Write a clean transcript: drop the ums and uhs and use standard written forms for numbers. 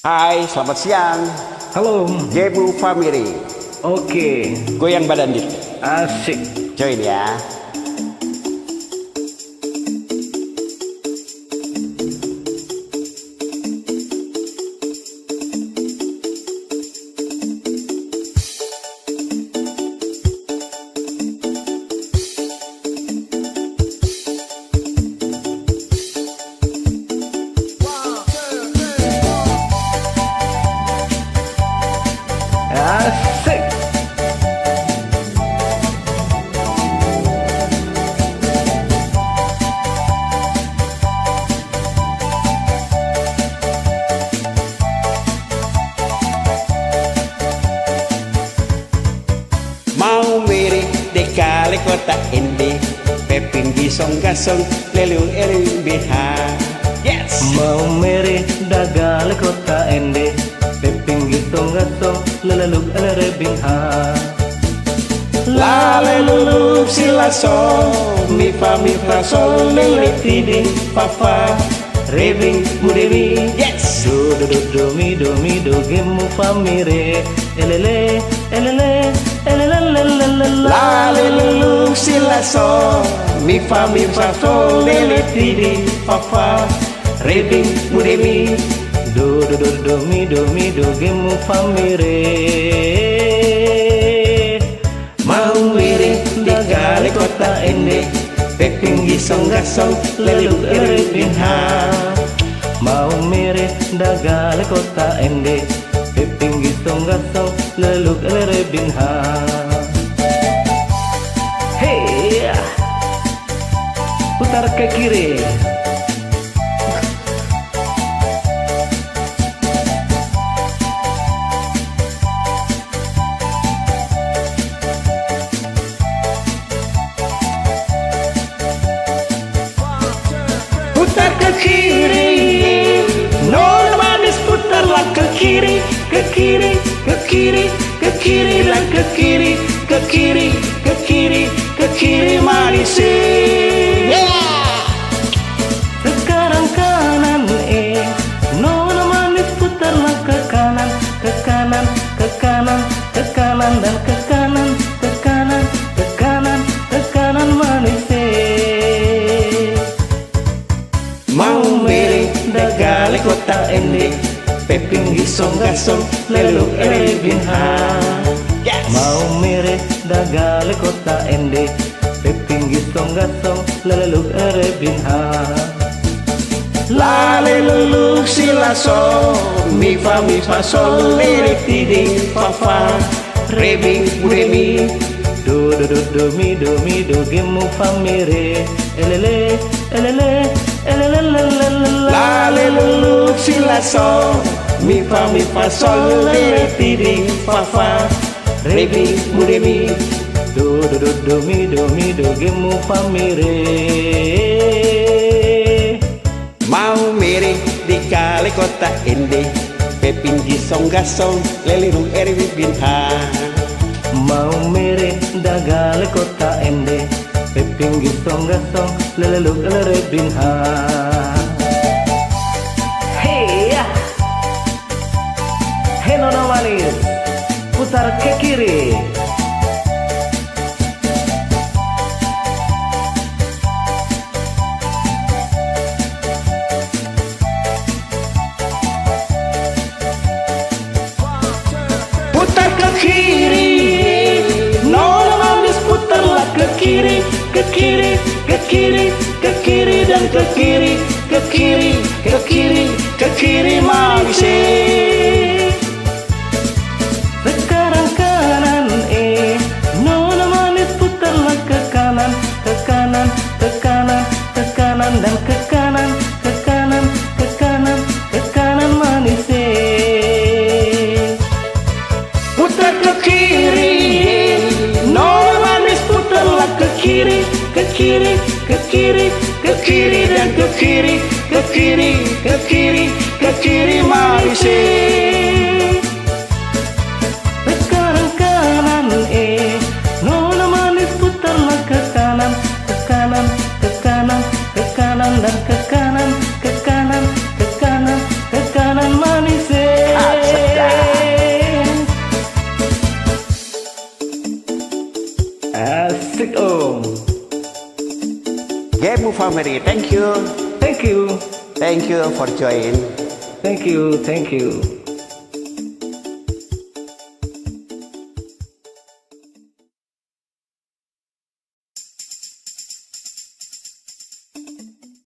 Hai, selamat siang. Halo. Gebu Family. Oke. Goyang badan dikit. Asik. Join ya. Asik. Mau mirip di kali kota Ende, peping gisong gasong lelu LBH. Yes. Mau mere dagal kota ende, peping gitong gatong lelalug alarabing ha. Lale lulu sila sol, mi fa sol lele tidi fa fa rebing mudewi. Yes. Do mi do gemu famire elele elele elele. Lale lulu sila sol, mi fa sol lele tidi fa fa rebing mudewi. Do mi do gemu famire. Mau mirip di kali kota Ende, peping gisong gasong leluk erebin ha. Mau mere dagal kota ende, peping gitong gasong leluk erebin ha. Hey, putar ke kiri. Putar ke kiri, nona manis putarlah ke kiri, ke kiri, ke kiri, ke kiri dan ke kiri, ke kiri, ke kiri, ke kiri manis. Sekarang kanan nona manis putarlah ke kanan, ke kanan, ke kanan, ke kanan dan ke kanan, ke kanan, ke kanan, ke kanan manis. Mau mirip dagali kota Ende, peping gisong gasong leluk erebin ha. Yes. Mau mere dagal kota ende, peping gitong gasong leleluk erebin ha. Lale lulu sila sol, mi fa sol lele tidi fa fa rebing mudemi. Do mi do gemu famire elele elele elele. Lale lulu sila sol, mi fa sol lele tidi fa fa rebing mudemi. Do mi do gemu famire. Mau mirip di kali kota Ende, peping gisong gasong lelirung erebin ha. Mau mere dagal kota ende, peping gitong gasong leleluk erebin ha. Hey, hey nona manis, putar ke kiri. Putar ke kiri, nona manis putarlah ke kiri, ke kiri, ke kiri, ke kiri dan ke kiri, ke kiri, ke kiri, ke kiri manis. Sekarang kanan nona manis putarlah ke kanan, ke kanan, ke kanan, ke kanan dan ke kanan, ke kanan, ke kanan, ke kanan manis. Putar ke kiri, nona manis putarlah ke kiri, ke kiri, ke kiri, ke kiri dan ke kiri, ke kiri, ke kiri, ke kiri manis. Sekarang kanan nona manis putarlah ke kanan, ke kanan, ke kanan, ke kanan dan ke kanan, ke kanan, ke kanan, ke kanan manis. Asik Om. Game family, thank you. Thank you. Thank you for join. Thank you. Thank you.